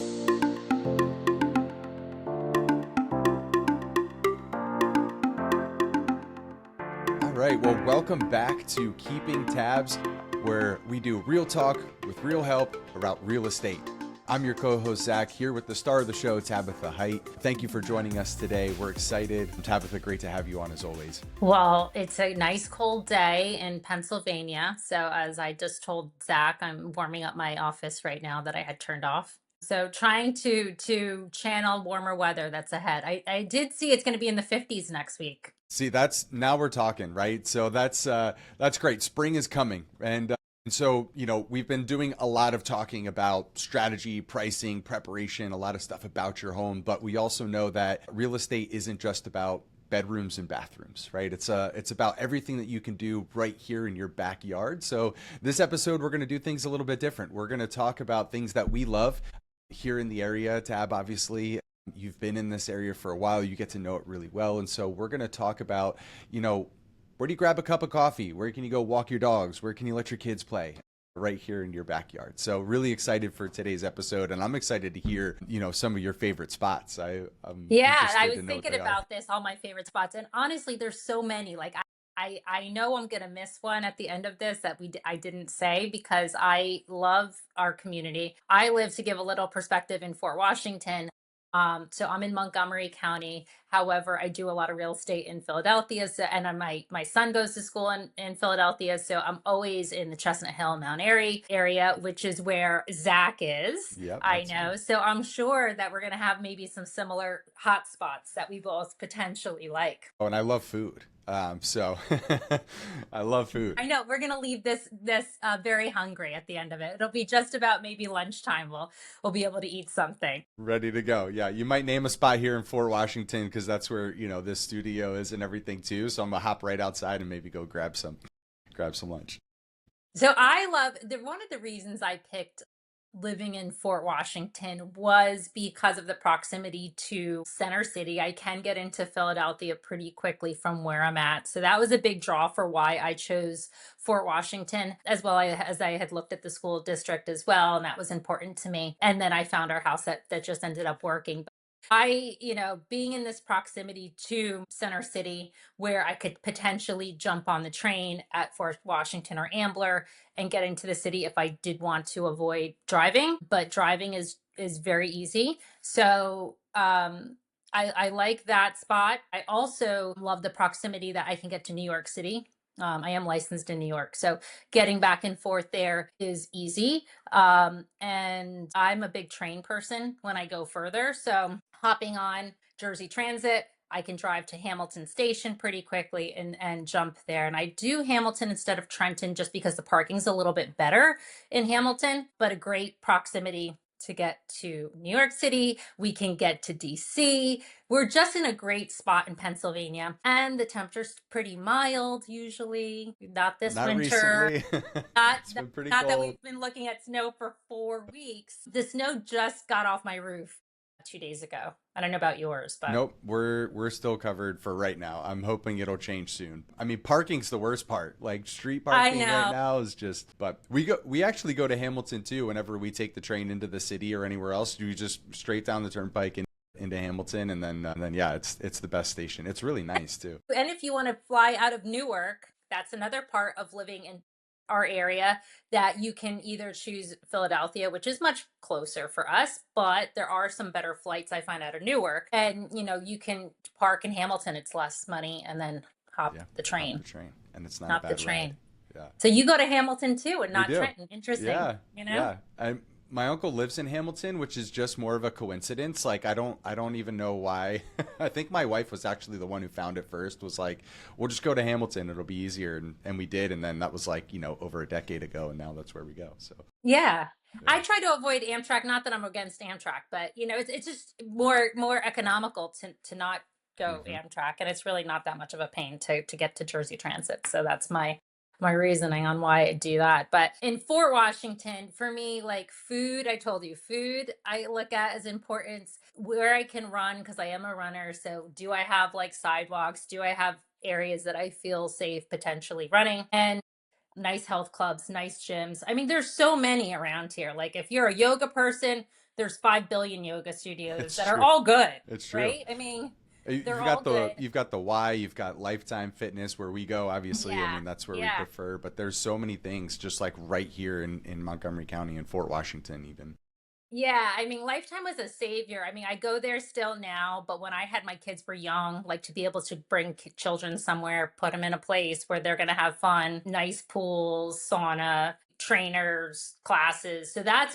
All right, well, welcome back to Keeping Tabs, where we do real talk with real help about real estate. I'm your co-host, Zach, here with the star of the show, Tabitha Height. Thank you for joining us today. We're excited. Tabitha, great to have you on as always. Well, it's a nice cold day in Pennsylvania. So, as I just told Zach, I'm warming up my office right now that I had turned off. So, trying to channel warmer weather that's ahead. I did see it's going to be in the 50s next week. See, now we're talking, right? So that's great. Spring is coming, and so, we've been doing a lot of talking about strategy, pricing, preparation, a lot of stuff about your home, but we also know that real estate isn't just about bedrooms and bathrooms, right? It's about everything that you can do right here in your backyard. So this episode, we're going to do things a little bit different. We're going to talk about things that we love here in the area. Tab, obviously, you've been in this area for a while. You get to know it really well. And so we're going to talk about, where do you grab a cup of coffee? Where can you go walk your dogs? Where can you let your kids play? Right here in your backyard. So really excited for today's episode, and I'm excited to hear, some of your favorite spots. Yeah, I was thinking about this, all my favorite spots. And honestly, there's so many. Like I know I'm gonna miss one at the end of this that I didn't say because I love our community. I live, to give a little perspective, in Fort Washington. So I'm in Montgomery County. However, I do a lot of real estate in Philadelphia. So, and my son goes to school in Philadelphia. So I'm always in the Chestnut Hill, Mount Airy area, which is where Zach is. Yep, I know. So I'm sure that we're going to have maybe some similar hot spots that we both potentially like. Oh, and I love food. So I love food. I know we're gonna leave this very hungry at the end of it. It'll be just about maybe lunchtime. We'll be able to eat something. Ready to go. Yeah, you might name a spot here in Fort Washington because that's where, this studio is and everything too. So I'm gonna hop right outside and maybe go grab some lunch. So I love one of the reasons I picked living in Fort Washington was because of the proximity to Center City. I can get into Philadelphia pretty quickly from where I'm at. So that was a big draw for why I chose Fort Washington, as well as I had looked at the school district as well. And that was important to me. And then I found our house that just ended up working. Being in this proximity to Center City where I could potentially jump on the train at Fort Washington or Ambler and get into the city if I did want to avoid driving, but driving is very easy. So I like that spot. I also love the proximity that I can get to New York City. I am licensed in New York, so getting back and forth there is easy. And I'm a big train person when I go further. So hopping on Jersey Transit, I can drive to Hamilton Station pretty quickly and jump there. And I do Hamilton instead of Trenton just because the parking's a little bit better in Hamilton, but a great proximity to get to New York City. We can get to DC. We're just in a great spot in Pennsylvania. And the temperature's pretty mild usually. Not this Not winter. recently. Not, It's been pretty not that cold. we've been looking at snow for 4 weeks. The snow just got off my roof 2 days ago. I don't know about yours, but Nope, we're still covered for right now. I'm hoping it'll change soon. I mean, parking's the worst part. Like street I parking know. right now is just. But we actually go to Hamilton too. Whenever we take the train into the city or anywhere else, you just straight down the turnpike and into Hamilton, and then yeah, it's the best station. It's really nice too. And if you want to fly out of Newark, that's another part of living in our area that you can either choose Philadelphia, which is much closer for us, but there are some better flights I find out of Newark. And you can park in Hamilton, it's less money, and then hop Yeah, the train. hop the train, and it's not Hop a the bad train. ride. Yeah. So you go to Hamilton too and We not do. Trenton. Interesting. Yeah, You know? yeah. My uncle lives in Hamilton, which is just more of a coincidence. Like I don't even know why. I think my wife was actually the one who found it first. Was like, we'll just go to Hamilton; it'll be easier, and we did. And then that was like over a decade ago, and now that's where we go. So Yeah. I yeah. try to avoid Amtrak, not that I'm against Amtrak, but it's just more economical to not go Hmm. Amtrak, and it's really not that much of a pain to get to Jersey Transit. So that's my reasoning on why I do that. But in Fort Washington, for me, like food, I told you, food I look at as important. Where I can run because I am a runner. So do I have like sidewalks? Do I have areas that I feel safe potentially running? And nice health clubs, nice gyms. I mean, there's so many around here. Like if you're a yoga person, there's 5 billion yoga studios It's that are true. all good, It's true. right? I mean, they're You've all got good. the Y, you've got Lifetime Fitness where we go, obviously. I Yeah. mean, that's where we Yeah. prefer, but there's so many things just like right here in Montgomery County and Fort Washington even. Yeah, I mean, Lifetime was a savior. I mean, I go there still now, but when I had my kids were young, like to be able to bring children somewhere, put them in a place where they're going to have fun, nice pools, sauna, trainers, classes. So that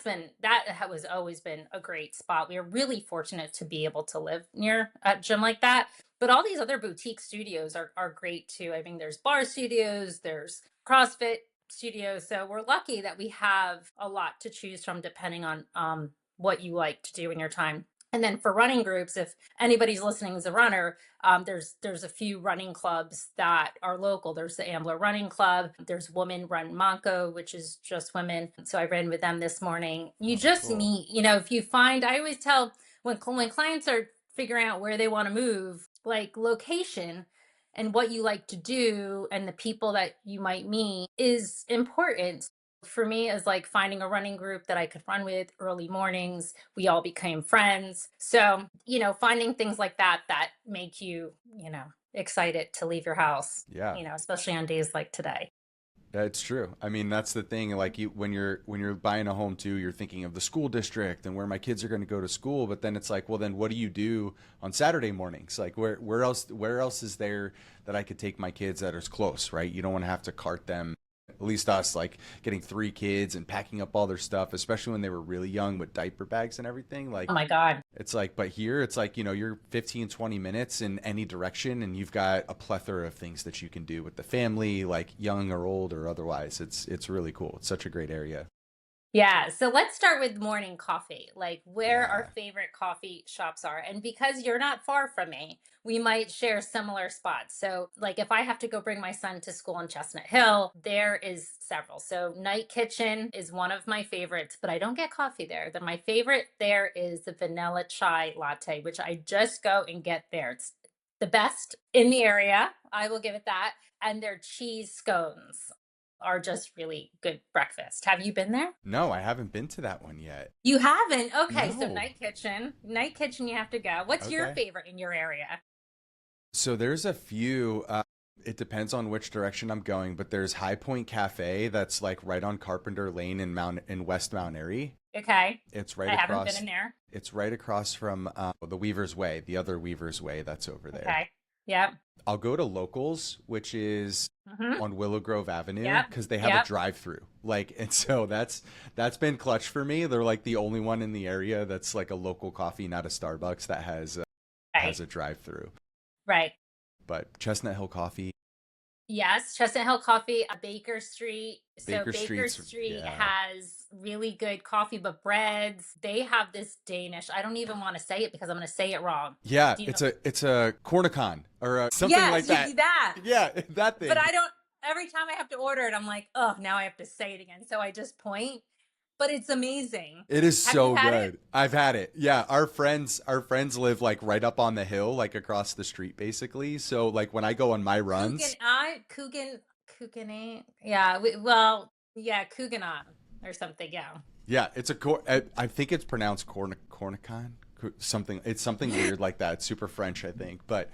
has always been a great spot. We are really fortunate to be able to live near a gym like that. But all these other boutique studios are great too. I mean, there's bar studios, there's CrossFit studios. So we're lucky that we have a lot to choose from depending on what you like to do in your time. And then for running groups, if anybody's listening as a runner, there's a few running clubs that are local. There's the Ambler Running Club. There's Women Run Monco, which is just women. So I ran with them this morning. You Oh, just cool. meet, if you find, I always tell when clients are figuring out where they want to move, like location and what you like to do and the people that you might meet is important. For me, is like finding a running group that I could run with early mornings. We all became friends. So, finding things like that make you, excited to leave your house, Yeah. especially on days like today. That's true. I mean, that's the thing. Like when you're buying a home too, you're thinking of the school district and where my kids are going to go to school. But then it's like, well, then what do you do on Saturday mornings? Like where else is there that I could take my kids that is close, right? You don't want to have to cart them. At least us, like getting three kids and packing up all their stuff, especially when they were really young with diaper bags and everything. Like Oh my God. it's like, but here it's like, you're 15, 20 minutes in any direction and you've got a plethora of things that you can do with the family, like young or old or otherwise. It's really cool. It's such a great area. Yeah, so let's start with morning coffee, like where our Yeah. favorite coffee shops are. And because you're not far from me, we might share similar spots. So, like if I have to go bring my son to school in Chestnut Hill, there is several. So, Night Kitchen is one of my favorites, but I don't get coffee there. My favorite there is the vanilla chai latte, which I just go and get there. It's the best in the area. I will give it that. And their cheese scones are just really good breakfast. Have you been there? No, I haven't been to that one yet. You haven't? Okay, so No. Night Kitchen. Night Kitchen, you have to go. What's your Okay. favorite in your area? So there's a few. It depends on which direction I'm going, but there's High Point Cafe that's like right on Carpenter Lane in West Mount Airy. Okay, It's right I haven't been across. in there. It's right across from the Weaver's Way, the other Weaver's Way that's over there. Okay, yep. I'll go to Locals, which is Mm-hmm. on Willow Grove Avenue, Yep, because they have a yep. drive-through. Like, and so that's been clutch for me. They're like the only one in the area that's like a local coffee, not a Starbucks, that has Right, a drive-through. right. But Chestnut Hill Coffee, Yes, Chestnut Hill Coffee, Baker Street. So Baker Baker Street's, Street yeah, has really good coffee, but breads. They have this Danish. I don't even want to say it because I'm going to say it wrong. yeah. Do you know? It's a cornicon or something like Yes, you that. do that. Yeah, that But thing. I don't, every time I have to order it, I'm like, oh, now I have to say it again. So I just point, but it's amazing. It is Have you so had it? good. I've had it. Yeah, our friends live like right up on the hill, like across the street basically. So like when I go on my runs, Kugan, yeah, well, yeah, Kuganon or something, yeah. yeah, I think it's pronounced cornicon, something. It's something weird like that. It's super French, I think. But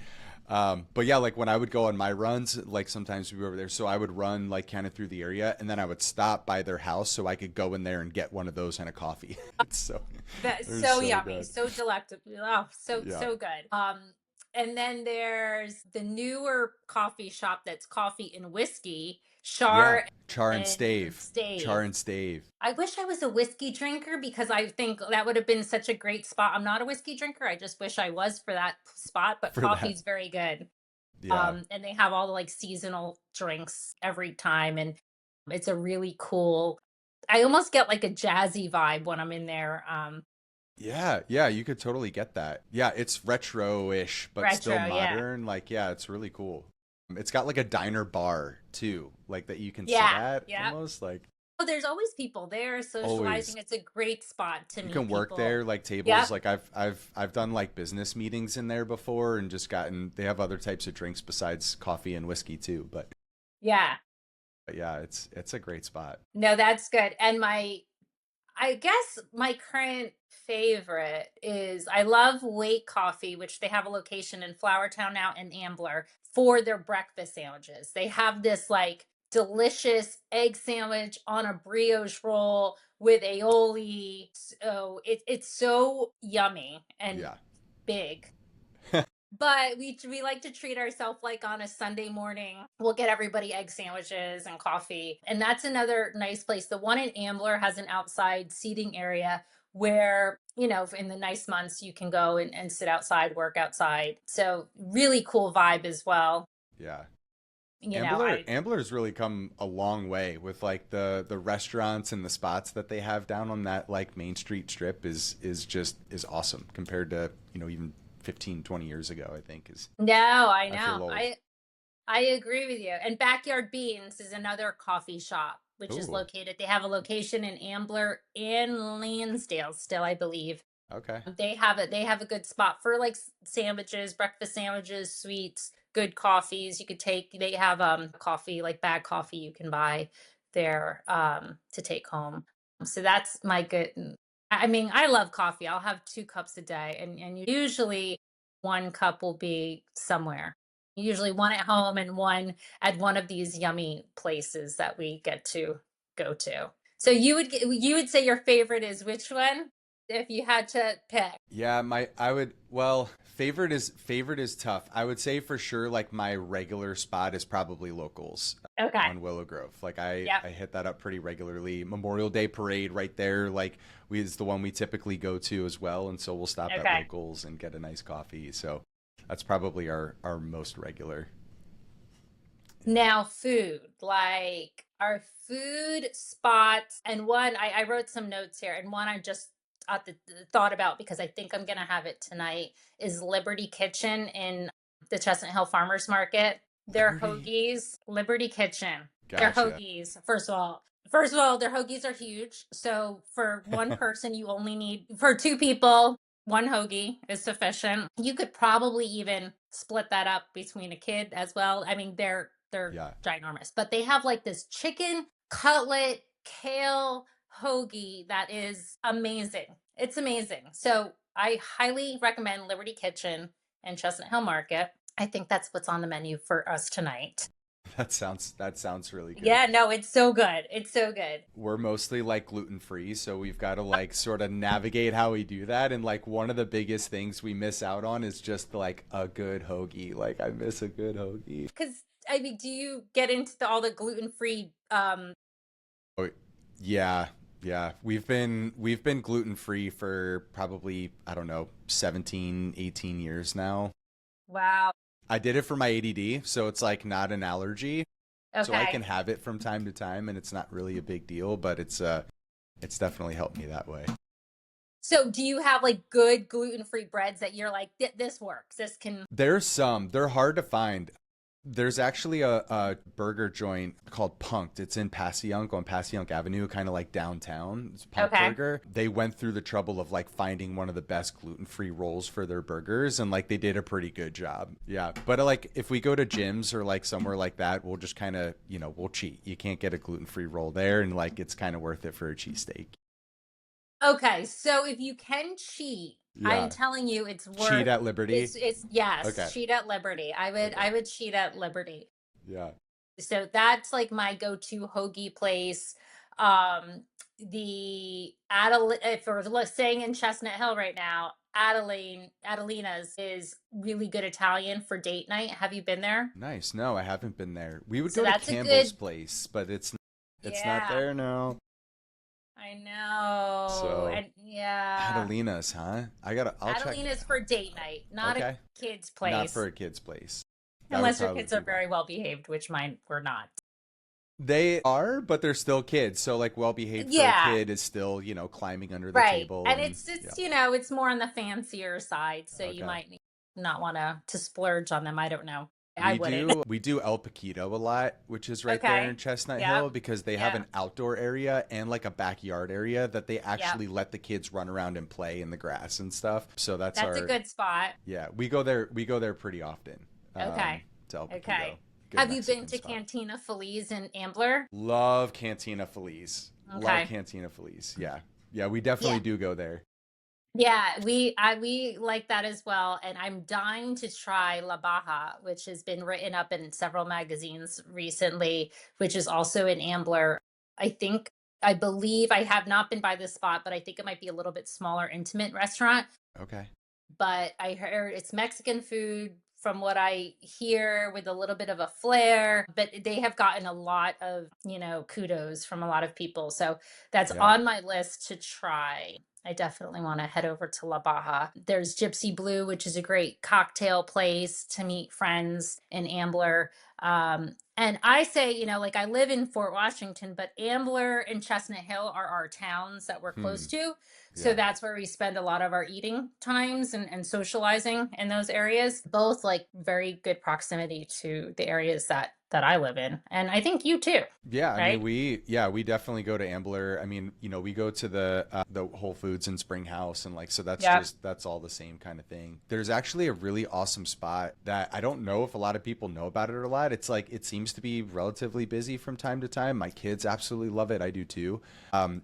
yeah, like when I would go on my runs, like sometimes we were over there, so I would run like kind of through the area, and then I would stop by their house so I could go in there and get one of those and a coffee. It's so That's they're so so yummy, good. so delectable. Oh, so Yeah, so good. And then there's the newer coffee shop that's coffee and whiskey, yeah. Char Char and and stave, char Stave. and stave. I wish I was a whiskey drinker because I think that would have been such a great spot. I'm not a whiskey drinker. I just wish I was for that spot, but For that. coffee's very good. Yeah. And they have all the like seasonal drinks every time, and it's a really cool. I almost get like a jazzy vibe when I'm in there. Yeah, yeah, you could totally get that. Yeah, it's retro-ish, but still Retro, yeah, modern. Like, yeah, it's really cool. It's got like a diner bar too, like that you can sit yeah, at yeah. almost like Oh, there's always people there always. socializing. It's a great spot to You meet can work people. there, like tables. Yep. Like I've done like business meetings in there before and just gotten they have other types of drinks besides coffee and whiskey too. But Yeah. yeah, it's a great spot. No, that's good. And I guess my current favorite is I love Wake Coffee, which they have a location in Flowertown now and Ambler for their breakfast sandwiches. They have this like delicious egg sandwich on a brioche roll with aioli. So it's so yummy and Yeah. big. But we like to treat ourselves like on a Sunday morning. We'll get everybody egg sandwiches and coffee. And that's another nice place. The one in Ambler has an outside seating area where, in the nice months, you can go and sit outside, work outside. So really cool vibe as well. Yeah. You know, Ambler I Ambler's really come a long way with like the restaurants and the spots that they have down on that like Main Street strip is awesome compared to, even 15, 20 years ago, I think is no, I I feel know. old. I agree with you. And Backyard Beans is another coffee shop, which is Ooh, located. They have a location in Ambler and Lansdale still, I believe. okay. They have a good spot for like sandwiches, breakfast sandwiches, sweets, good coffees. You could take they have coffee, like bag coffee you can buy there to take home. So that's my good. I mean, I love coffee. I'll have 2 cups a day and usually one cup will be somewhere. Usually one at home and one at one of these yummy places that we get to go to. So you would say your favorite is which one? If you had to pick. Yeah, my I would well, favorite is tough. I would say for sure like my regular spot is probably locals Okay. on Willow Grove. Like I Yep. I hit that up pretty regularly. Memorial Day parade right there like we is the one we typically go to as well, and so we'll stop at Okay. locals and get a nice coffee. So that's probably our most regular. Now, food, like our food spots, and one I wrote some notes here, and one I just thought about because I think I'm gonna have it tonight is Liberty Kitchen in the Chestnut Hill Farmers Market. Their Liberty. hoagies, Liberty Kitchen. Their Gotcha. hoagies. First of all, their hoagies are huge. So for one person, you only need for 2 people. One hoagie is sufficient. You could probably even split that up between a kid as well. I mean, they're Yeah. ginormous, but they have like this chicken cutlet kale hoagie that is amazing. It's amazing. So I highly recommend Liberty Kitchen and Chestnut Hill Market. I think that's what's on the menu for us tonight. That sounds really good. Yeah, no, it's so good. It's so good. We're mostly like gluten free, so we've got to like sort of navigate how we do that. And like one of the biggest things we miss out on is just like a good hoagie. Like I miss a good hoagie. Because I mean, do you get into all the gluten free? Oh, yeah, yeah. We've been gluten free for probably, I don't know, 17, 18 years now. Wow. I did it for my ADD, so it's like not an allergy. So I can Okay. have it from time to time and it's not really a big deal, but it's definitely helped me that way. So, do you have like good gluten free breads that you're like, this works? This can. There's some. They're hard to find. There's actually a burger joint called Punked. It's in Passyunk on Passyunk Avenue, kind of like downtown. It's Punk Okay. Burger. They went through the trouble of like finding one of the best gluten-free rolls for their burgers, and like they did a pretty good job. Yeah, but like if we go to gyms or like somewhere like that, we'll just kind of we'll cheat. You can't get a gluten-free roll there, and like it's kind of worth it for a cheesesteak. Okay, so if you can cheat, I'm Yeah, telling you, it's cheat worth. at Liberty. It's yes, Okay, cheat at Liberty. I would okay, I would cheat at Liberty. yeah. So that's like my go-to hoagie place. Um, the Adel if we're staying in Chestnut Hill right now, Adelina's is really good Italian for date night. Have you been there? Nice. No, I haven't been there. We would So go to that's a Campbell's good. place, but it's not Yeah, there now. I know, So and yeah. Adelina's, huh? I'll check that Adelina's out. for date night, not a Okay. kid's Not for place. a kid's place. That would Unless your probably kids be are why. very well behaved, which mine were not. They are, but they're still kids. So like well behaved for a Yeah, kid is still, climbing under the right. table And and it's yeah. it's it's more on the fancier side, so you Okay. might not want to splurge on them. I don't know. I We wouldn't. do we do El Paquito a lot, which is right there in Okay. Chestnut Yep. Hill because they have Yep. an outdoor area and like a backyard area that they Yep. actually let the kids run around and play in the grass and stuff. So that's That's a our good spot. yeah, we go there pretty often. Okay. To El Paquito. Okay. Good Have you been Mexican to spot. Cantina Feliz in Ambler? Love Cantina Feliz. Love Okay. Cantina Feliz. Yeah. Yeah, we Yeah. definitely do go there. Yeah, we like that as well, and I'm dying to try La Baja, which has been written up in several magazines recently, which is also in Ambler. I think I believe I have not been by this spot, but I think it might be a little bit smaller, intimate restaurant. Okay. But I heard it's Mexican food from what I hear with a little bit of a flair, but they have gotten a lot of, kudos from a lot of people. So that's Yeah. on my list to try. I definitely want to head over to La Baja. There's Gypsy Blue, which is a great cocktail place to meet friends in Ambler. And I say, like I live in Fort Washington, but Ambler and Chestnut Hill are our towns that we're close Hmm. to. So Yeah. that's where we spend a lot of our eating times and socializing in those areas. Both like very good proximity to the areas that I live in. And I think you too, Yeah, I mean right? we definitely go to Ambler. I mean, we go to the Whole Foods and Spring House, and like so Yeah. that's all the same kind of thing. There's actually a really awesome spot that I don't know if a lot of people know about it or a lot. It's like it seems to be relatively busy from time to time. My kids absolutely love it. I do too.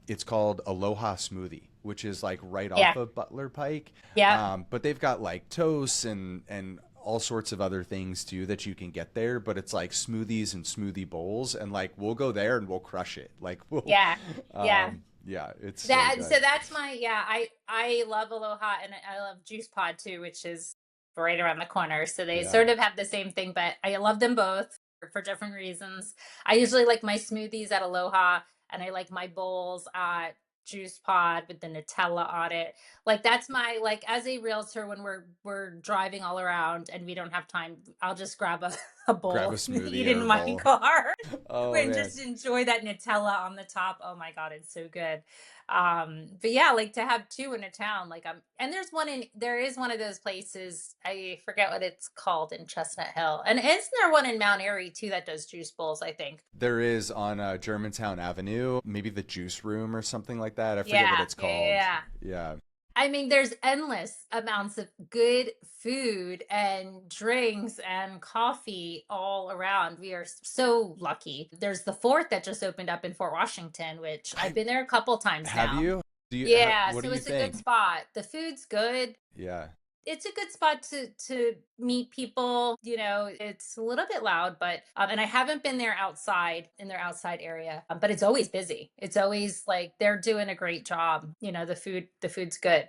It's called Aloha Smoothie, which is like right off Yeah. of Butler Pike. Yeah. But they've got like toasts and all sorts of other things too that you can get there, but it's like smoothies and smoothie bowls, and like we'll go there and we'll crush it. Like we'll Yeah. Yeah. yeah, it's so That good. so that's my yeah, I love Aloha and I love Juice Pod too, which is right around the corner. So they Yeah. sort of have the same thing, but I love them both for different reasons. I usually like my smoothies at Aloha and I like my bowls at Juice Pod with the Nutella on it. Like that's my like as a realtor when we're driving all around and we don't have time, I'll just grab a Grab a bowl and smoothie eat or in a my bowl. car Oh and man. just enjoy that Nutella on the top. Oh my god, it's so good. But yeah, like to have two in a town, like and there is one of those places, I forget what it's called in Chestnut Hill. And isn't there one in Mount Airy too that does juice bowls, I think? There is on Germantown Avenue, maybe the Juice Room or something like that. I forget what Yeah, it's yeah, yeah, called. yeah. Yeah. I mean, there's endless amounts of good food and drinks and coffee all around. We are so lucky. There's the fort that just opened up in Fort Washington, which I've I been there a couple times have now. you? Yeah, What do so you it's a good think? spot. The food's good. Yeah. It's a good spot to meet people. It's a little bit loud, but and I haven't been there outside in their outside area, but it's always busy. It's always like they're doing a great job. The food's good.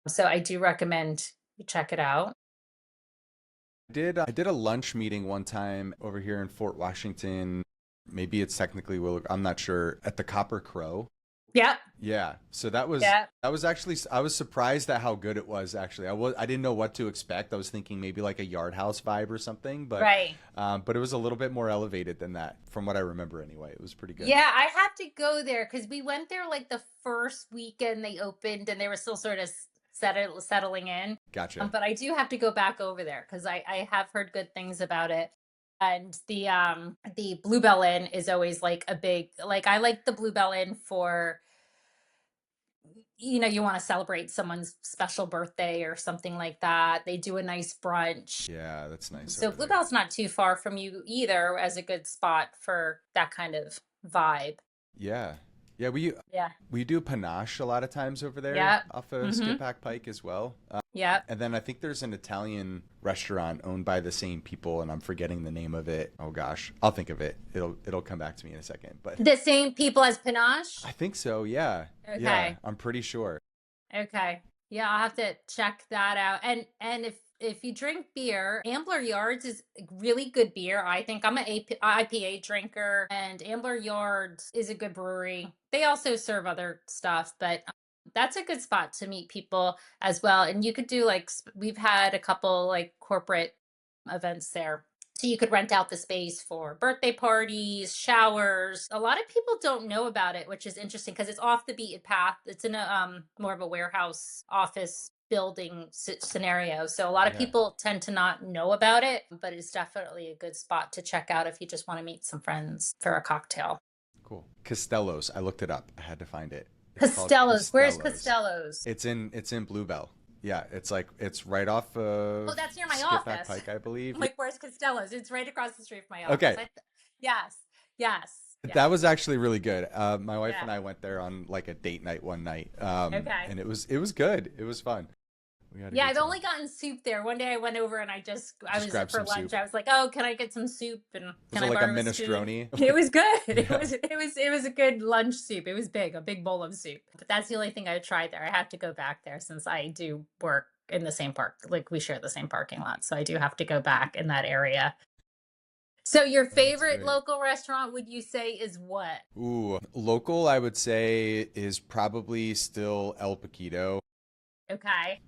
So I do recommend you check it out. I did a lunch meeting one time over here in Fort Washington. Maybe it's technically Will. I'm not sure. At the Copper Crow. Yep. Yeah. So Yep. that was actually I was surprised at how good it was. Actually, I didn't know what to expect. I was thinking maybe like a Yard House vibe or something, Right. but it was a little bit more elevated than that, from what I remember. Anyway, it was pretty good. Yeah, I have to go there because we went there like the first weekend they opened, and they were still sort of settling in. Gotcha. But I do have to go back over there because I have heard good things about it. And the Bluebell Inn is always like a big like I like the Bluebell Inn for you want to celebrate someone's special birthday or something like that. They do a nice brunch. Yeah, that's nice So over there. Bluebell's not too far from you either as a good spot for that kind of vibe. Yeah. Yeah, Yeah. we do panache a lot of times over there Yep. off of Mhm. Skip Pike as well. Yep. And then I think there's an Italian restaurant owned by the same people, and I'm forgetting the name of it. Oh gosh, I'll think of it. It'll come back to me in a second. But The same people as Panache? I think so. Yeah, yeah, Okay. I'm pretty sure. Okay. Yeah, I'll have to check that out. And if you drink beer, Ambler Yards is really good beer. I think I'm an IPA drinker, and Ambler Yards is a good brewery. They also serve other stuff, but that's a good spot to meet people as well. And you could do like we've had a couple like corporate events there. So you could rent out the space for birthday parties, showers. A lot of people don't know about it, which is interesting because it's off the beaten path. It's in a more of a warehouse office building scenario. So a lot of Yeah, people tend to not know about it, but it's definitely a good spot to check out if you just want to meet some friends for a cocktail. cool. Costello's. I looked it up. I had to find it. It's called Costello's. Where's Costello's. Costello's? It's in Bluebell. Yeah, it's right off Oh, of that's near my Skip Back office. Pike, I believe. I'm like, where's Costello's? It's right across the street from my office. Okay. Yes. Yes. Yeah. That was actually really good. My wife Yeah. and I went there on like a date night one night, Okay. and it was good. It was fun. We had a Yeah, good I've time. only gotten soup there. One day I went over and I Just was grab for some lunch. soup. I was like, "Oh, can I get some soup and Was can it I like a borrow a spoon?" minestrone? It was good. Yeah. It was a good lunch soup. It was big, a big bowl of soup. But that's the only thing I tried there. I have to go back there since I do work in the same park. Like we share the same parking lot, so I do have to go back in that area. So your That's favorite great. local restaurant would you say is what? Ooh, local, I would say is probably still El Paquito. Okay.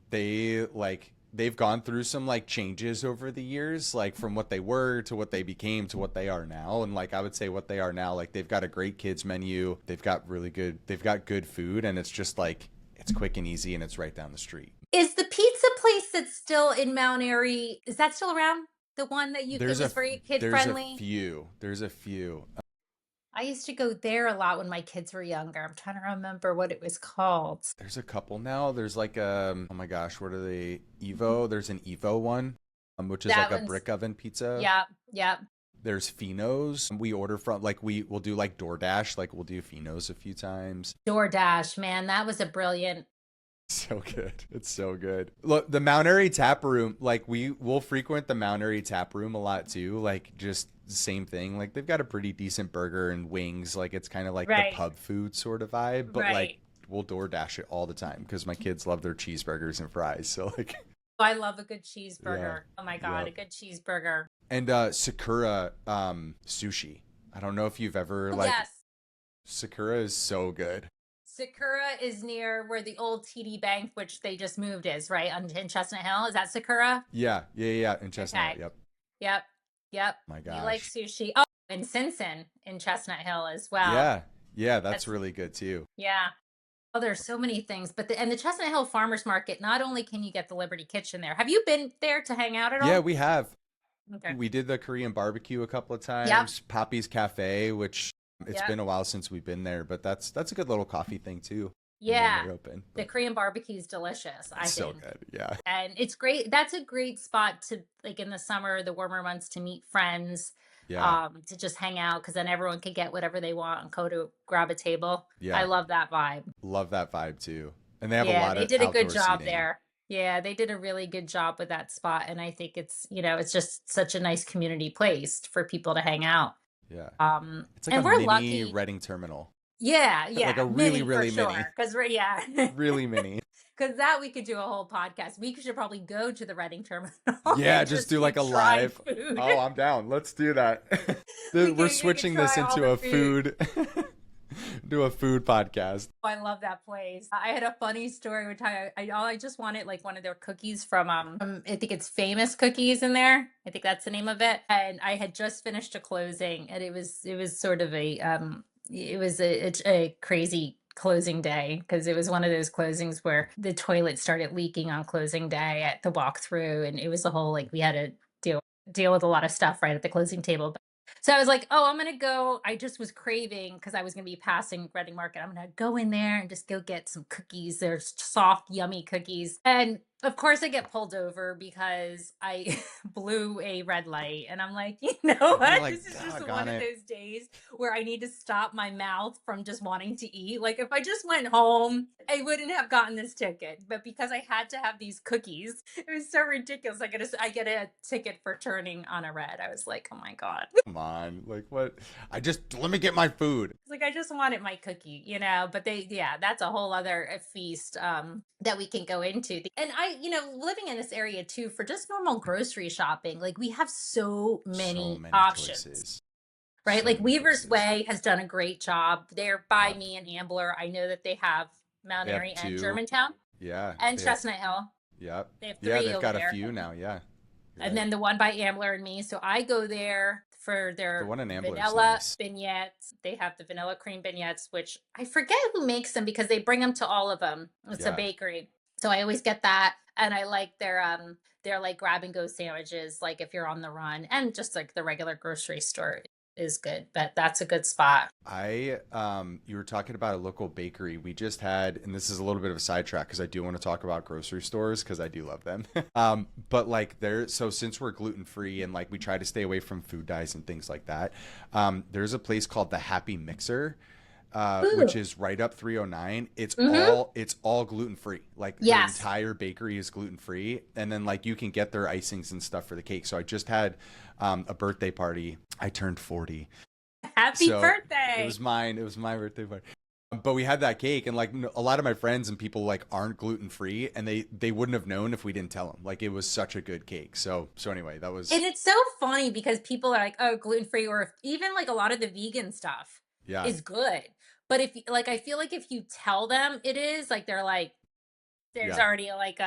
They've gone through some like changes over the years, like from what they were to what they became to what they are now. And like I would say what they are now, like they've got a great kids menu. They've got good food, and it's just like it's quick and easy, and it's right down the street. Is the pizza place that's still in Mount Airy, is that still around? The one that it There's a was very kid there's a friendly? few. There's a few. I used to go there a lot when my kids were younger. I'm trying to remember what it was called. There's a couple now. There's like oh my gosh, what are they? Evo. There's an Evo one, which is like That a one's, brick oven pizza. yeah, yeah. There's Finos. We order from like we'll do like DoorDash. Like we'll do Finos a few times. DoorDash, man, that was a brilliant. So good. It's so good. Look, the Mount Airy tap room, like we'll frequent the Mount Airy tap room a lot too. Like just same thing. Like they've got a pretty decent burger and wings. Like it's kind of like the Right, pub food sort of vibe, but like right. we'll DoorDash it all the time because my kids love their cheeseburgers and fries. So like I love a good yeah. cheeseburger. Oh my God, a Yep. good cheeseburger. And Sakura sushi. I don't know if you've ever Oh, like yes. Sakura is so good. Sakura is near where the old TD Bank, which they just moved, is, right? In Chestnut Hill. Is that Sakura? Yeah, in Chestnut. Okay. Yep. Yep. Yep. My You like gosh. sushi. Oh, and Simpson in Chestnut Hill as well. Yeah, that's That's, really good too. yeah. Oh, there's so many things. But the Chestnut Hill Farmers Market, not only can you get the Liberty Kitchen there. Have you been there to hang out at Yeah, all? we have. Okay. We did the Korean barbecue a couple of Yep. times. Poppy's Cafe, which it's Yep. been a while since we've been there, but that's a good little coffee thing too when Yeah. they're open. The But Korean barbecue is delicious, I it's so think. good. Yeah. And it's great. That's a great spot to, like, in the summer, the warmer months, to meet friends, Yeah. to just hang out, because then everyone can get whatever they want and go to grab a table. I Yeah. love that vibe. Love that vibe too. And they have a Yeah, lot they of did a good outdoor job seating. there. Yeah, they did a really good job with that spot. And I think it's, it's just such a nice community place for people to hang out. Yeah. It's like a And we're mini lucky. Reading terminal. Yeah, Like yeah, a really, mini for really mini. sure. Because we're, yeah, Really mini. because that we could do a whole podcast. We should probably go to the Reading Terminal Yeah, and just just do like keep a trying live. food. Oh, I'm down. Let's do that. We We're could switching this try all into the a food. food do a food podcast. Oh, I love that place. I had a funny story which I just wanted like one of their cookies from I think it's Famous Cookies in there. I think that's the name of it. And I had just finished a closing, and it was sort of a crazy closing day, because it was one of those closings where the toilet started leaking on closing day at the walkthrough, and it was a whole, like, we had to deal with a lot of stuff right at the closing table. So I was like, oh, I'm going to go. I just was craving, because I was going to be passing Reading Market. I'm going to go in there and just go get some cookies. There's soft, yummy cookies. And of course, I get pulled over because I blew a red light. And I'm like, you know You're what? like, This is just one doggone of it. those days where I need to stop my mouth from just wanting to eat. Like, if I just went home, I wouldn't have gotten this ticket. But because I had to have these cookies, it was so ridiculous. I get a ticket for turning on a red. I was like, oh my God. Come on. Like what? Let me get my food. It's like I just wanted my cookie, but yeah, that's a whole other feast that we can go into. And living in this area too, for just normal grocery shopping, like we have so So many many options, choices. right? So Like many Weaver's choices. Way has done a great job. They're by Yep. me in Ambler. I know that they have Mount They have Airy and two. Germantown Yeah. and Chestnut Hill. Yep. They have Yeah, three they've over got a there. few now. Yeah. You're And right. then the one by Ambler and me. So I go there for The their one in Ambler is vanilla nice. beignets. They have the vanilla cream beignets, which I forget who makes them, because they bring them to all of them. It's a Yeah. bakery. So I always get that. And I like their like grab and go sandwiches, like if you're on the run, and just like the regular grocery store is good, but that's a good spot. You were talking about a local bakery. We just had, and this is a little bit of a sidetrack because I do want to talk about grocery stores because I do love them. But like so since we're gluten free and like we try to stay away from food dyes and things like that, there's a place called the Happy Mixer, which Ooh. is right up 309. Mm-hmm. It's all gluten free. Like their Yes. entire bakery is gluten free, and then like you can get their icings and stuff for the cake. So I just had a birthday party. I turned 40, Happy so birthday. it was my birthday party. But we had that cake, and like a lot of my friends and people like aren't gluten free, and they wouldn't have known if we didn't tell them. Like it was such a good cake. So anyway, that was And it's so funny because people are like, oh, gluten free, or even like a lot of the vegan stuff yeah, is good. But if like, I feel like if you tell them it is, like, they're like, there's yeah. already like,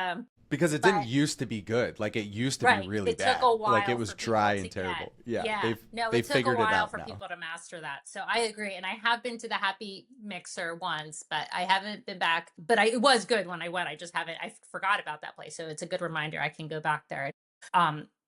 Because it didn't but used to be good. Like it used to be right, really it took bad. a Like it while was for dry people and to get. terrible. Yeah, Yeah, no, they it took a figured it while out for now. people to master that. So I agree. And I have been to the Happy Mixer once, but I haven't been back. But it was good when I went. I just haven't, I forgot about that place. So it's a good reminder. I can go back there.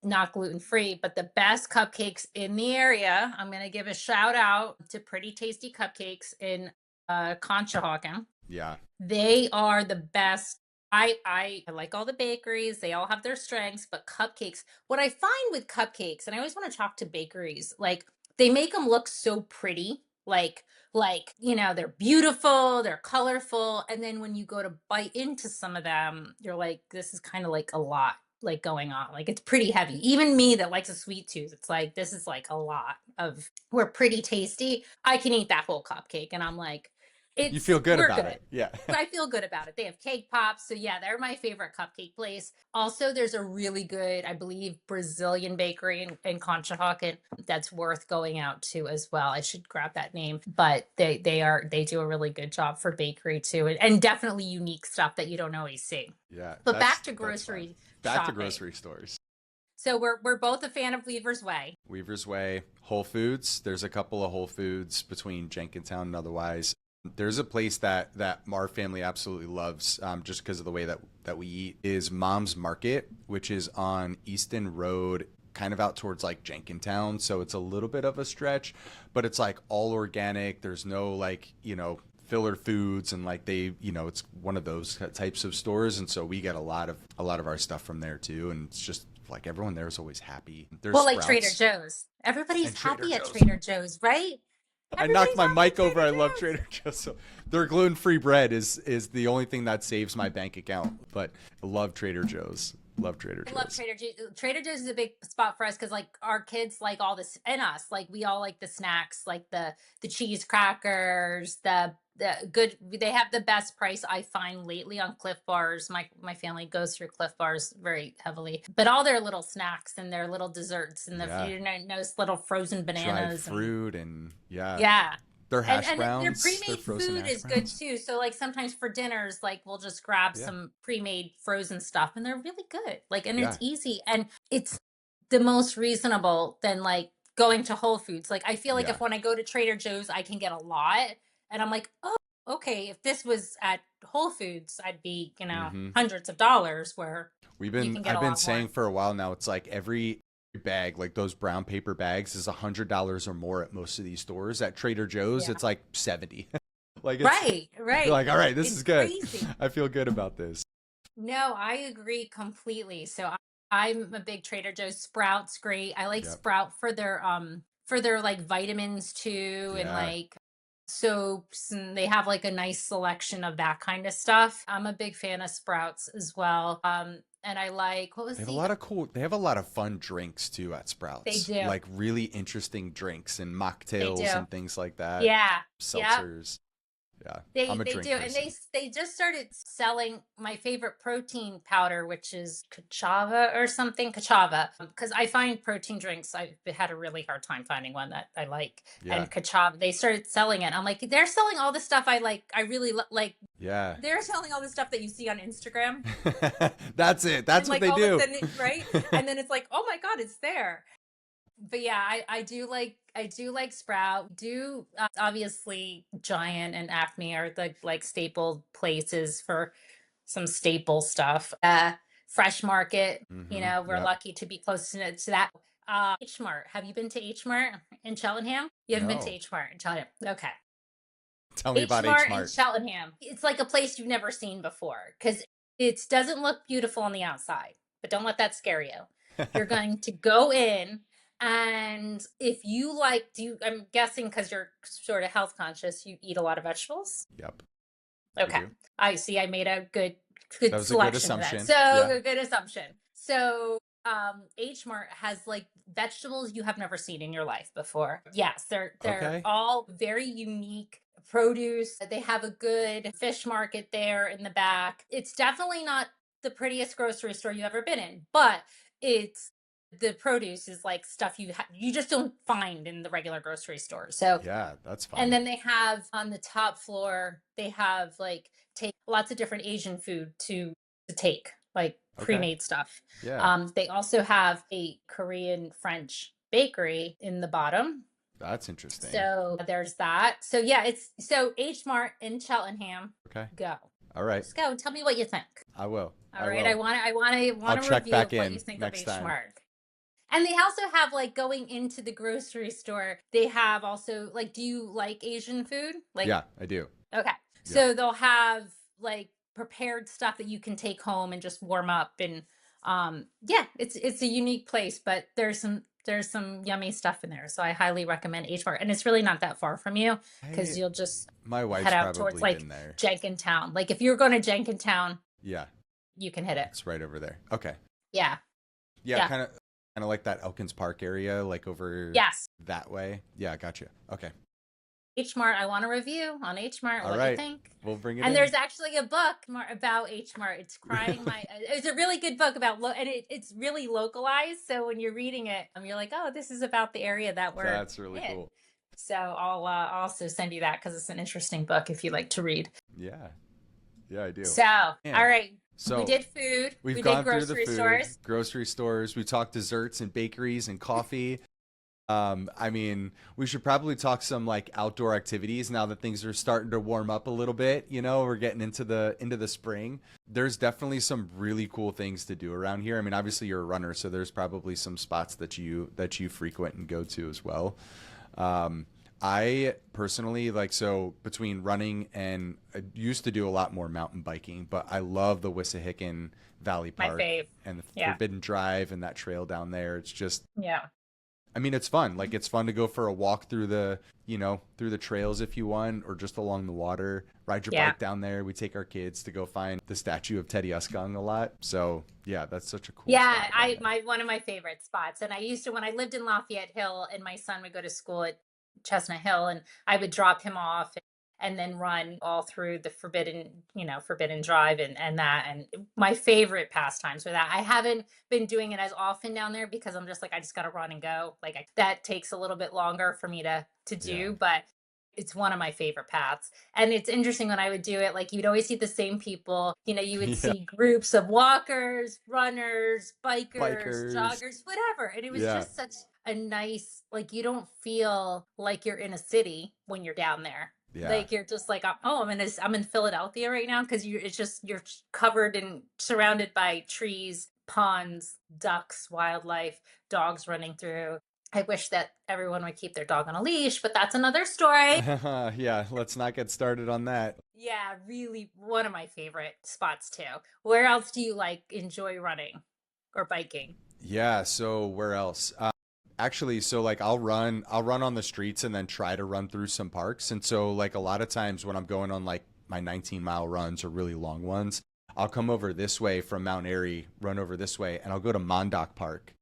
Not gluten free, but the best cupcakes in the area. I'm going to give a shout out to Pretty Tasty Cupcakes in Conshohocken. Yeah. They are the best. I like all the bakeries. They all have their strengths, but cupcakes, what I find with cupcakes, and I always want to talk to bakeries, like they make them look so pretty. They're beautiful, they're colorful, and then when you go to bite into some of them, you're like, this is kind of like a lot like going on. Like it's pretty heavy. Even me that likes a sweet tooth, it's like this is like a lot of we're Pretty Tasty. I can eat that whole cupcake and I'm like, You feel good we're about good. it. Yeah. I feel good about it. They have cake pops. So yeah, they're my favorite cupcake place. Also, there's a really good, I believe, Brazilian bakery in Conshohocken that's worth going out to as well. I should grab that name. But they do a really good job for bakery too. And definitely unique stuff that you don't always see. Yeah, But back to that's fun. grocery Back to shopping. grocery stores. So we're both a fan of Weaver's Way. Weaver's Way, Whole Foods. There's a couple of Whole Foods between Jenkintown and otherwise. There's a place that our family absolutely loves, just because of the way that we eat, is Mom's Market, which is on Easton Road, kind of out towards like Jenkintown. So it's a little bit of a stretch, but it's like all organic. There's no like, filler foods, and like it's one of those types of stores. And so we get a lot of our stuff from there too. And it's just like everyone there is always happy. There's Well, like Trader Sprouts Joe's. and Everybody's Trader happy at Joe's. Trader Joe's, right? I knocked Everybody's my happy at mic over. Trader I love Joe's. Trader Joe's. So their gluten-free bread is the only thing that saves my bank account. But I love Trader Joe's. Love Trader I love Joe's. Trader Joe's. Trader Joe's is a big spot for us because like our kids like all this, and us, like we all like the snacks, like the cheese crackers, the good. They have the best price I find lately on Cliff Bars. My family goes through Cliff Bars very heavily, but all their little snacks and their little desserts and the Yeah, those little frozen dried bananas and fruit and yeah, yeah. their and hash and their browns, their pre-made frozen food hash is good browns. too. So like sometimes for dinners, like we'll just grab Yeah, some pre-made frozen stuff and they're really good. Like, and it's yeah, easy and it's the most reasonable than like going to Whole Foods. Like I feel like yeah. if when I go to Trader Joe's I can get a lot and I'm like, oh, okay, if this was at Whole Foods I'd be, hmm hundreds of dollars where you can get I've a been lot more. saying for a while now. It's like every bag, like those brown paper bags, is $100 or more at most of these stores. At Trader Joe's, Yeah. it's like 70. Like it's Right, you're right. like, all right, this It's is good. crazy. I feel good about this. No, I agree completely. So I'm a big Trader Joe's. Sprouts great. I like Yep. Sprout for their like vitamins too and Yeah. like soaps and they have like a nice selection of that kind of stuff. I'm a big fan of Sprouts as well. And I like what was They have a lot of fun drinks too at they Sprouts. do. Like really interesting drinks and They mocktails do. and things like that. Yeah. Yep. Seltzers. Yeah. They I'm a they drink do, and person. they just started selling my favorite protein powder, which is Kachava or something. Kachava, because I find protein drinks. I've had a really hard time finding one that I like. Yeah. And Kachava, they started selling it. I'm like, they're selling all the stuff I like. I really like. Yeah. They're selling all the stuff that you see on Instagram, That's it. and That's what like they all of a do. sudden, right? And then it's like, oh my god, it's there. But yeah, I do like Sprout. Do obviously Giant and Acme are the like staple places for some staple stuff. Fresh Market, hmm we're Yep. lucky to be close to that. H Mart. Have you been to H Mart in Cheltenham? You haven't been to No. H Mart in Cheltenham. Okay. Tell me H about H Mart in Mart. Cheltenham. It's like a place you've never seen before because it doesn't look beautiful on the outside, but don't let that scare you. You're going to go in, and if you like, I'm guessing because you're sort of health conscious, you eat a lot of vegetables. Yep, I Okay. do. I see. I made a That good was a good selection of that. assumption. So Yeah. a good assumption. So H Mart has like vegetables you have never seen in your life before. Yes, they're Okay. all very unique produce. They have a good fish market there in the back. It's definitely not the prettiest grocery store you've ever been in, but it's the produce is like stuff you just don't find in the regular grocery store. So Yeah, that's and fun. then they have on the top floor, they have like take lots of different Asian food to take, like Okay. pre-made stuff. Yeah, They also have a Korean French bakery in the bottom. that's interesting. So there's that. So yeah, it's so H Mart in Cheltenham. Okay. Go. All right. Just go and tell me what you think. I will. All I right. will. I I'll want a check review back of what you in think of next H time. Mart. And they also have like going into the grocery store, they have also like, do you like Asian food? Like, Yeah, I do. okay. Yeah. So they'll have like prepared stuff that you can take home and just warm up and yeah, it's a unique place, but there's some yummy stuff in there. So I highly recommend H Mart. And it's really not that far from you because Hey, you'll just my head wife's out towards probably like been there. Jenkintown. Like if you're going to Jenkintown, Yeah, you can hit it. it's right over there. Okay. Yeah. Yeah, Yeah. kind of like that Elkins Park area, like over Yes. that way. Yeah, gotcha. Okay. H Mart. I want a review on H Mart. All What do you right. think? We'll bring it And in. there's actually a book about H Mart. It's crying my. It's a really good book about and it's really localized. So when you're reading it, you're like, oh, this is about the area that we're That's really in. cool. So I'll also send you that because it's an interesting book if you like to read. Yeah. Yeah, I do. So all Man. right, we So did food. we've We did gone through the grocery food, stores. grocery stores. We talked desserts and bakeries and coffee. I mean, we should probably talk some like outdoor activities now that things are starting to warm up a little bit. You know, we're getting into the spring. There's definitely some really cool things to do around here. I mean, obviously you're a runner, so there's probably some spots that you frequent and go to as well. I personally like so between running and I used to do a lot more mountain biking, but I love the Wissahickon Valley My Park fave. and the Yeah. Forbidden Drive and that trail down there. It's just Yeah. I mean, it's fun. Like it's fun to go for a walk through through the trails if you want, or just along the water. Ride your Yeah. bike down there. We take our kids to go find the statue of Teddy Uskung a lot. So yeah, that's such a cool Yeah, spot down there. my one of my favorite spots. And I used to when I lived in Lafayette Hill and my son would go to school at Chestnut Hill and I would drop him off and then run all through the Forbidden Drive and that and my favorite pastimes were that. I haven't been doing it as often down there because I'm just like I just got to run and go. Like that takes a little bit longer for me to Yeah. do, but it's one of my favorite paths. And it's interesting when I would do it, like you'd always see the same people. You would Yeah. see groups of walkers, runners, bikers, Bikers. joggers, whatever. And it was Yeah. just such a nice, like you don't feel like you're in a city when you're down there. Yeah. Like you're just like, oh, I'm in Philadelphia right now because you're covered and surrounded by trees, ponds, ducks, wildlife, dogs running through. I wish that everyone would keep their dog on a leash, but that's another story. Yeah, let's not get started on that. Yeah, really one of my favorite spots too. Where else do you like enjoy running or biking? Yeah, so where else? Actually, so like I'll run on the streets and then try to run through some parks. And so like a lot of times when I'm going on like my 19-mile runs or really long ones, I'll come over this way from Mount Airy, run over this way, and I'll go to Mondock Park,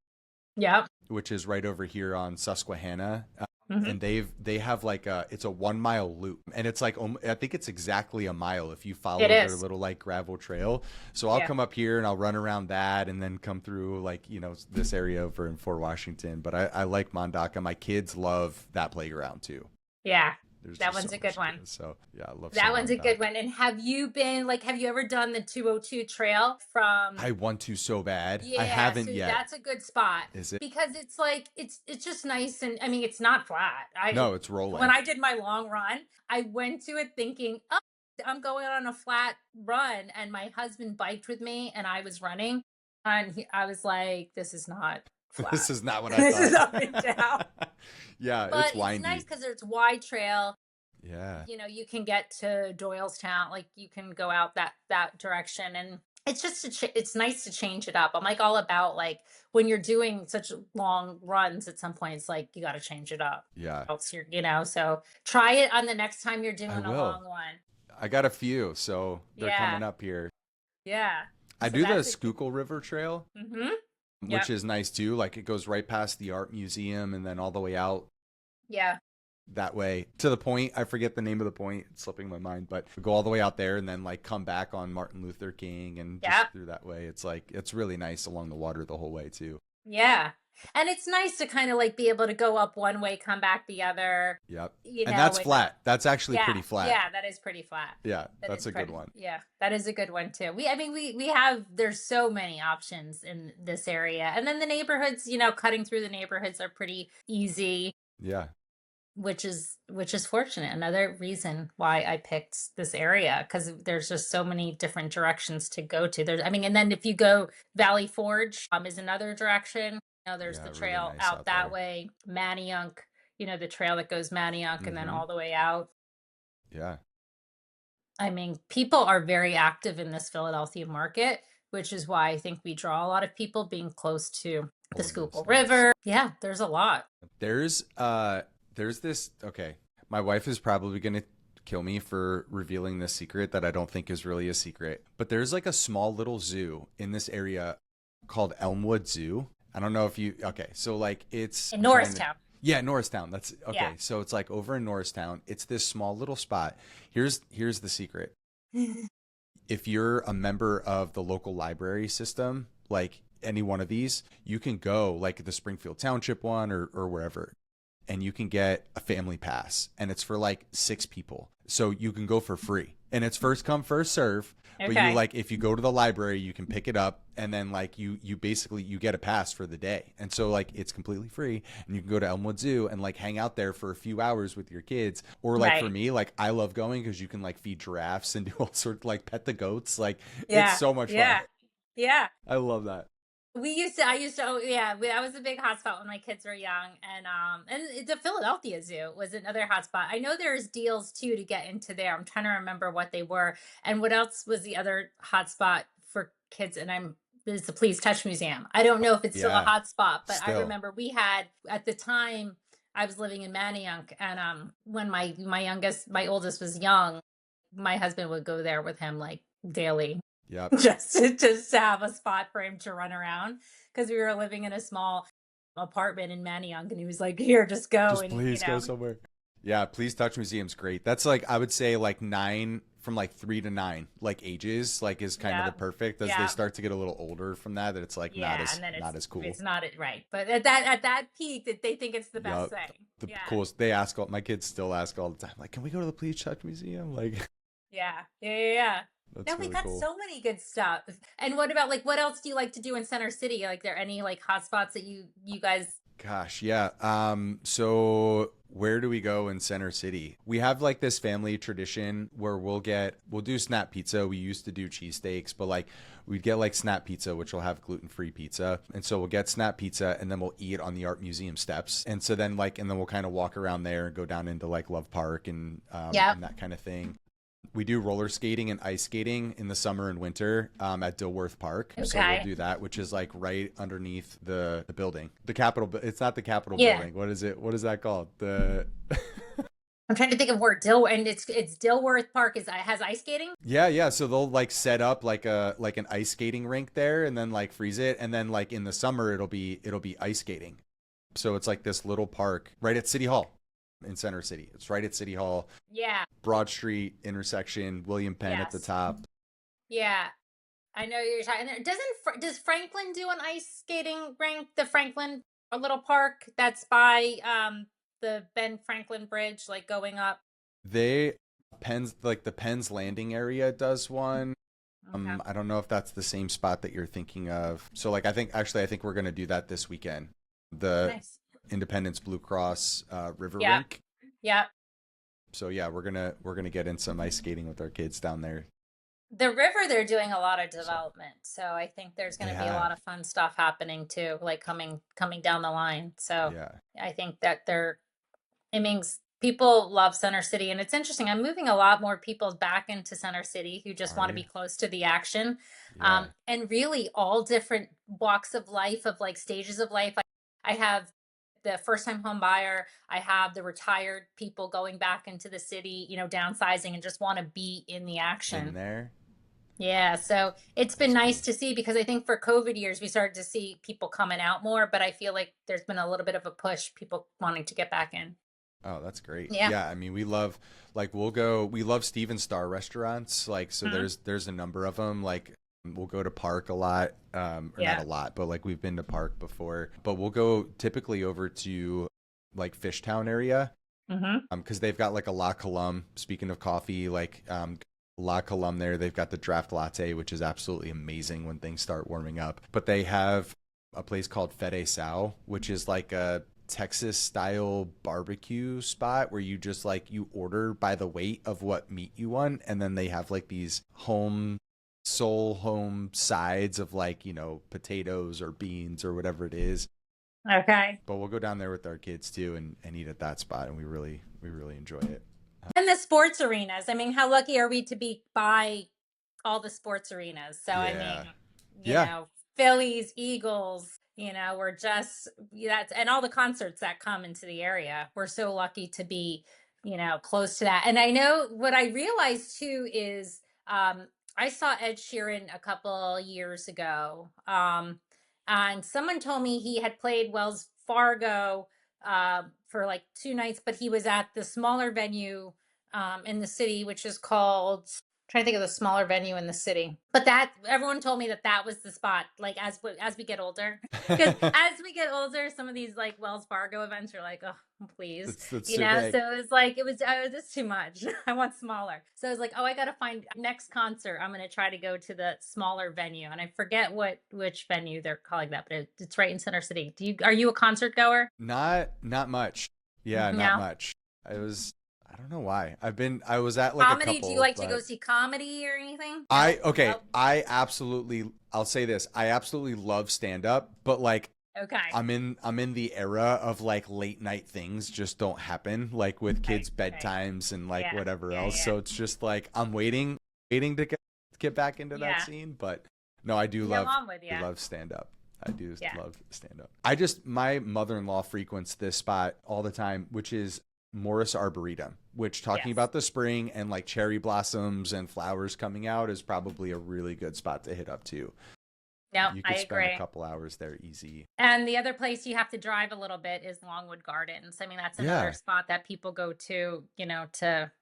Yeah. which is right over here on Susquehanna. Hmm. And they have like it's a 1 mile loop, and it's like I think it's exactly a mile if you follow It their is. little like gravel trail. So I'll Yeah. come up here and I'll run around that, and then come through like this area over in Fort Washington. But I like Mondaca. My kids love that playground too. Yeah. There's That just one's so a good much one. to So yeah, I love That some one's a good Mondauk. one. And have you ever done the 202 trail from I want to so bad. I Yeah, haven't so yet. that's a good spot Is it? because it's like it's just nice and I mean it's not flat. I No, it's When rolling. I did my long run, I went to it thinking, "Oh, I'm going on a flat run," and my husband biked with me and I was running and I was like, "This is not flat. This is not what I This is thought. up and down. Yeah, But it's it's nice windy. because it's wide trail. Yeah. You know, you can get to Doylestown, like you can go out that direction, and it's just it's nice to change it up. I'm like all about like when you're doing such long runs at some point, it's like you got to change it up. Yeah. Else you're, so try it on the next time you're I doing a will. long one. I got a few, so they're Yeah, coming up here. yeah. I So do the that's a good. Schuylkill River Trail, Mm-hmm. which Yep. is nice too. Like it goes right past the art museum and then all the way out Yeah. that way to the point. I forget the name of the point. It's slipping my mind, but go all the way out there and then like come back on Martin Luther King and just Yep. through that way. It's like, it's really nice along the water the whole way too. Yeah. And it's nice to kind of like be able to go up one way, come back the other, Yep. you And know, that's and not. flat. That's actually Yeah, pretty flat. yeah, that is pretty flat. Yeah. That That's is a good pretty. one. Yeah, that is a good one too. I mean, we have. There's so many options in this area, and then the neighborhoods. Cutting through the neighborhoods are pretty easy, Yeah. which is fortunate. Another reason why I picked this area because there's just so many different directions to go to. I mean, and then if you go Valley Forge, is another direction. There's Yeah. the Really trail nice out out that there. way, Manayunk. The trail that goes Manayunk and then Mm-hmm. all the way out. Yeah. I mean, people are very active in this Philadelphia market, which is why I think we draw a lot of people being close to All the of those Schuylkill things. River. Yeah, there's a lot. There's this, okay. My wife is probably going to kill me for revealing this secret that I don't think is really a secret. But there's like a small little zoo in this area called Elmwood Zoo. I don't know if you, okay. So like it's In I'm trying to, Norristown. yeah, Norristown. That's okay. Yeah. So it's like over in Norristown. It's this small little spot. Here's the secret. If you're a member of the local library system, like any one of these, you can go like the Springfield Township one or wherever, and you can get a family pass, and it's for like 6 people. So you can go for free, and it's first come first serve. But you Okay. like if you go to the library, you can pick it up, and then like you basically you get a pass for the day, and so like it's completely free, and you can go to Elmwood Zoo and like hang out there for a few hours with your kids. Or like for Right. me, like I love going because you can like feed giraffes and do all sorts, like pet the goats. Like it's Yeah. so much fun. Yeah. Yeah. I love that. I used to, oh, yeah, that was a big hotspot when my kids were young. And the Philadelphia Zoo was another hotspot. I know there's deals too to get into there. I'm trying to remember what they were. And what else was the other hotspot for kids? There's the Please Touch Museum. I don't know if it's still a Yeah, hotspot, but I still. remember we had at the time I was living in Manayunk, and when my oldest was young, my husband would go there with him like daily Yep. just to have a spot for him to run around because we were living in a small apartment in Manayunk, and he was like, "Here, just go." Just And please go somewhere. Yeah, Please Touch Museum's great. That's like I would say like 9 from like 3 to 9 like ages like is kind of yeah, the perfect as they yeah, start to get a little older from that it's like not yeah, as and then not it's as cool. it's not it right, but at that peak, that they think it's the best Yup. thing. The Yeah, coolest they ask all my kids still ask all the time like can we go to the Please Touch Museum like yeah, yeah, yeah, yeah. No, that's we really got cool. so many good stuff. And what about like what else do you like to do in Center City? Like, there any like hot spots that you guys? Gosh, yeah. So where do we go in Center City? We have like this family tradition where we'll do snap pizza. We used to do cheesesteaks, but like we'd get like snap pizza, which will have gluten-free pizza. And so we'll get snap pizza and then we'll eat on the art museum steps. And so then like and then we'll kind of walk around there and go down into like Love Park Yeah. and that kind of thing. We do roller skating and ice skating in the summer and winter at Dilworth Park. So we'll Okay. do that, which is like right underneath the building. The Capitol, it's not the Capitol Yeah. building. What is it? What is that called? The I'm trying to think of where and it's Dilworth Park has ice skating. Yeah. So they'll like set up like an ice skating rink there and then like freeze it. And then like in the summer it'll be ice skating. So it's like this little park right at City Hall in Center City. It's right at City Hall, Yeah. Broad Street intersection, William Penn at the Yes. top. Yeah. I know you're talking. Does Franklin do an ice skating rink? The Franklin, a little park that's by the Ben Franklin Bridge, like going up. They Penn's like the Penn's Landing area does one. Okay. I don't know if that's the same spot that you're thinking of. So like I think we're gonna do that this weekend. The Nice. Independence Blue Cross River Yeah. Rink. Yeah. So yeah, we're gonna get in some ice skating with our kids down there. The river, they're doing a lot of So development, so I think there's they going to be a lot have. of fun stuff happening too, like coming down the line. So Yeah. I think that it means people love Center City, and it's interesting. I'm moving a lot more people back into Center City who just Are want to you? be close to the action, Yeah. and really all different walks of life, of like stages of life. I have the first time home buyer. I have the retired people going back into the city, downsizing and just want to be in the In action. there. Yeah, so it's been That's nice cool. to see because I think for COVID years we started to see people coming out more, but I feel like there's been a little bit of a push, people wanting to get back in. Oh, that's great. Yeah. Yeah, I mean, we love like we love Steven Star restaurants. Like, so Mhm. there's a number of them. Like, we'll go to Park a lot, or not a Yeah. lot, but like we've been to Park before. But we'll go typically over to like Fishtown area, Hmm. because they've got like a La Colombe. Speaking of coffee, like La Colombe there, they've got the draft latte, which is absolutely amazing when things start warming up. But they have a place called Fede Sao, which is like a Texas style barbecue spot where you just like you order by the weight of what meat you want, and then they have like these home sides of like, potatoes or beans or whatever it is. Okay. But we'll go down there with our kids too, and eat at that spot, and we really enjoy it. And the sports arenas. I mean, how lucky are we to be by all the sports arenas? So, I mean, Yeah. you Yeah. know, Phillies, Eagles, we're just, that's, and all the concerts that come into the area. We're so lucky to be, close to that. And I know what I realized too is, I saw Ed Sheeran a couple years ago. And someone told me he had played Wells Fargo for like 2 nights, but he was at the smaller venue in the city, which is called. Trying to think of the smaller venue in the city, but that everyone told me that was the spot. Like as we get older, because as we get older, some of these like Wells Fargo events are like, oh please, That's too big. So it was like this too much. I want smaller. So I was like, oh, I gotta find next concert. I'm gonna try to go to the smaller venue, and I forget which venue they're calling that, but it's right in Center City. Are you a concert goer? Not much. Yeah, not No. much. I don't know why. I was at like a Comedy? Do you couple, like to go but see comedy or anything? No. okay, Nope. I'll say this. I absolutely love stand up, but like Okay. I'm in the era of like late night things just don't happen, like with Right. kids' Right. bedtimes and like Yeah. whatever Yeah. else. Yeah. So it's just like I'm waiting to get back into that Yeah. scene, but no, I do No, love I'm with you. stand up. I do Yeah. love stand up. My mother-in-law frequents this spot all the time, which is Morris Arboretum, which, talking Yes. about the spring and like cherry blossoms and flowers coming out, is probably a really good spot to hit up too. No, You I could spend a agree. couple hours there easy. And the other place you have to drive a little bit is Longwood Gardens. I mean, that's another Yeah, spot that people go to, to,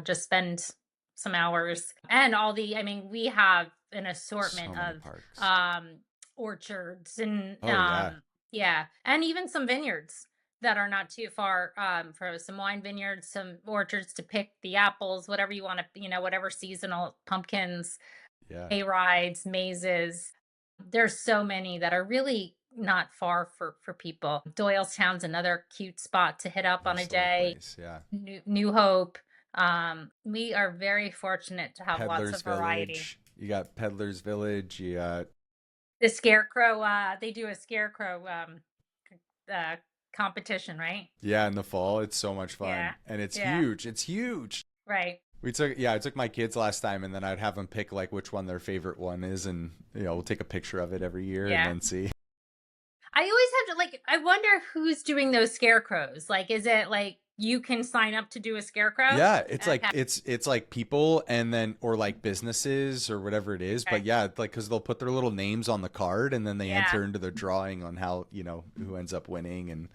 just spend some hours. And I mean, we have an so assortment many of parks. um orchards and Oh yeah, yeah, and even some vineyards that are not too far, for some wine vineyards, some orchards to pick the apples, whatever you want to, whatever seasonal pumpkins, yeah. hay rides, mazes. There's so many that are really not far for people. Doylestown's another cute spot to hit up on a Nice little day. place. Yeah. New Hope. We are very fortunate to have lots Peddler's of variety. Village. You got Peddler's Village. You got The Scarecrow, they do a Scarecrow uh, competition, right? yeah, in the fall. It's so much Yeah. fun, and it's Yeah. huge. It's huge. Right. I took my kids last time, and then I'd have them pick like which one their favorite one is, and we'll take a picture of it every year and Yeah. then see. I always have to like, I wonder who's doing those scarecrows. Like, is it like you can sign up to do a scarecrow? Yeah, it's like Okay. it's like people, and then or like businesses or whatever it is. But Okay. yeah, like because they'll put their little names on the card, and then they Yeah. enter into the drawing on how who ends up winning, and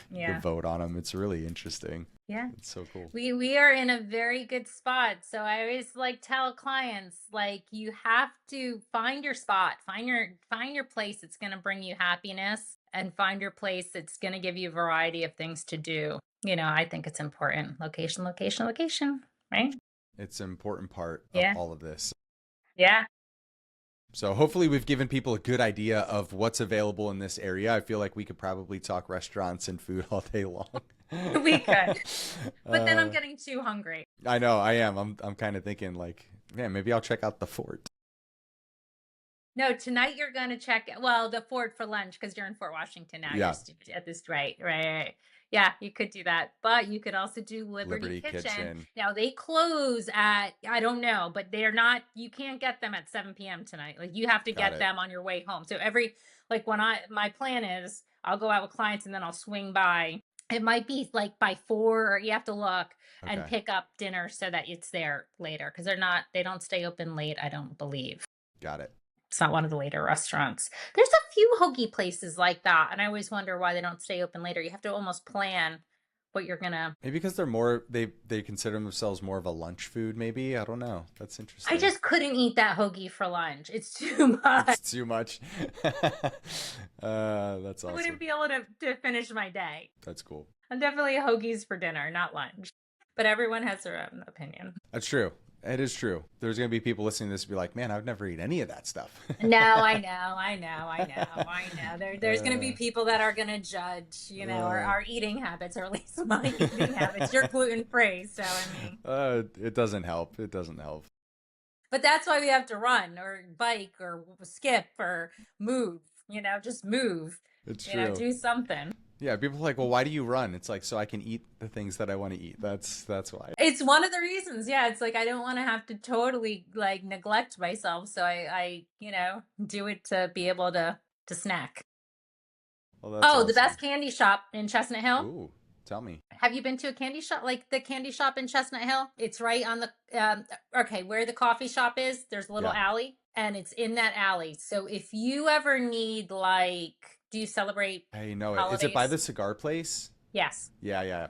you can Yeah. vote on them. It's really interesting. Yeah. It's so cool. We are in a very good spot. So I always like tell clients, like, you have to find your spot, find your place that's going to bring you happiness, and find your place that's going to give you a variety of things to do. I think it's important. Location, location, location, right? It's an important part of Yeah. all of this. Yeah. So hopefully we've given people a good idea of what's available in this area. I feel like we could probably talk restaurants and food all day long. We could. But then I'm Uh, getting too hungry. I know I am. I'm kind of thinking like Yeah, maybe I'll check out the fort. No, tonight you're going to check, well, the fort for lunch because you're in Fort Washington now. You're Yeah, at this, right. Yeah, you could do that. But you could also do Liberty Liberty Kitchen. Kitchen. Now they close at, I don't know, but they're not, you can't get them at 7 p.m. tonight. Like you have to Got get it. them on your way home. So like my plan is I'll go out with clients and then I'll swing by. It might be like by 4, or you have to look and Okay, pick up dinner so that it's there later because they don't stay open late, I don't believe. got it. It's not one of the later restaurants. There's a few hoagie places like that, and I always wonder why they don't stay open later. You have to almost plan what you're gonna. Maybe because they're more they consider themselves more of a lunch food. Maybe I don't know. That's I interesting. just couldn't eat that hoagie for lunch. It's too much. It's too much. That's I wouldn't awesome. be able to finish my day. That's cool. I'm definitely hoagies for dinner, not lunch. But everyone has their own opinion. That's true. It is true. There's gonna be people listening to this and be like, "Man, I've never eaten any of that stuff." No, I know. There's going to be people that are going to judge, our eating habits, or at least my eating habits. You're gluten free, so I mean. It doesn't help. It doesn't help. But that's why we have to run or bike or skip or move. Just move. It's true. Do something. Yeah, people are like, well, why do you run? It's like, so I can eat the things that I want to eat. That's why. It's one of the reasons. Yeah, it's like I don't want to have to totally like neglect myself, so I do it to be able to snack. Well, that's Oh, the awesome. best candy shop in Chestnut Hill. Ooh, tell me. Have you been to a candy shop, like the candy shop in Chestnut Hill? It's right on the okay, where the coffee shop is. There's a little Yeah, alley, and it's in that alley. So if you ever need, like, do you celebrate I know it. Is it by holidays? the cigar place? Yes. Yeah, yeah.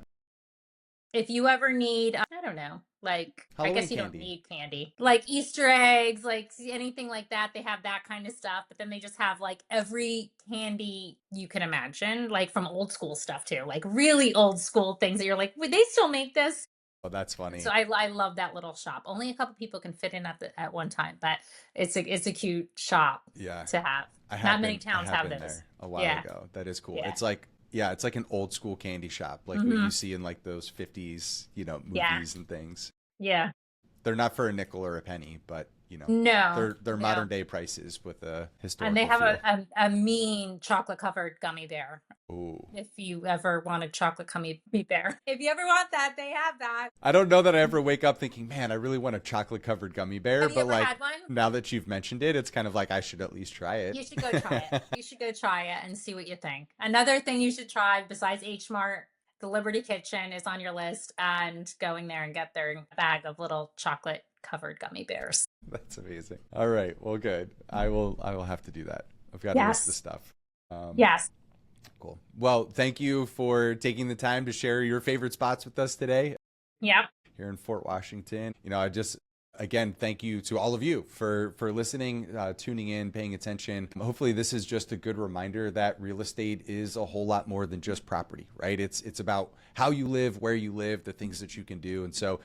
If you ever need, I don't know, like, I Halloween guess you don't candy. need candy, like Easter eggs, like anything like that. They have that kind of stuff, but then they just have like every candy you can imagine, like from old school stuff too, like really old school things that you're like, would they still make this? Oh, that's So funny. I love that little shop. Only a couple people can fit in at one time, but it's a cute shop Yeah, to have. I Not have many been. I towns have have been those. there a while Yeah, ago. That is cool. yeah, It's like, yeah, it's like an old school candy shop, like what you hmm see in like those 50s, yeah, movies and things. yeah. They're not for a nickel or a penny, but No, they're no. modern day prices with a And they historical have feel. a mean chocolate covered gummy bear. Ooh. If you ever want a chocolate gummy bear, if you ever want that, they have that. I don't know that I ever wake up thinking, man, I really want a chocolate covered gummy bear, Have you but ever like had one? now that you've mentioned it, it's kind of like I should at least try it. You should go try it. You should go try it and see what you think. Another thing you should try besides H Mart, the Liberty Kitchen is on your list, and going there and get their bag of little chocolate covered gummy bears. That's amazing. All right, well, good. I will have to do that. I've got a list of Yes. stuff. Um, Yes. cool. Well, thank you for taking the time to share your favorite spots with us today Yep. here in Fort Washington. I just again thank you to all of you for listening, tuning in, paying attention. Hopefully, this is just a good reminder that real estate is a whole lot more than just property, right? It's about how you live, where you live, the things that you can do, and so.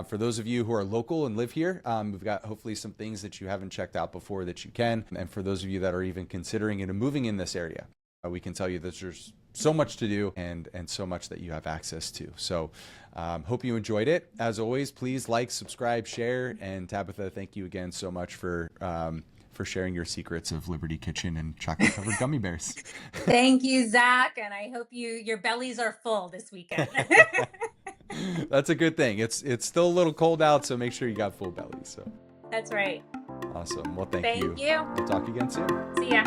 For those of you who are local and live here, we've got hopefully some things that you haven't checked out before that you can. And for those of you that are even considering it and moving in this area, we can tell you that there's so much to do and so much that you have access to. So hope you enjoyed it. As always, please like, subscribe, share. And Tabitha, thank you again so much for sharing your secrets of Liberty Kitchen and chocolate covered gummy bears. Thank you, Zach, and I hope your bellies are full this weekend. That's a good thing. It's still a little cold out, so make sure you got full belly. So That's right. awesome. Well, thank you. Thank you. We'll talk again soon. See ya.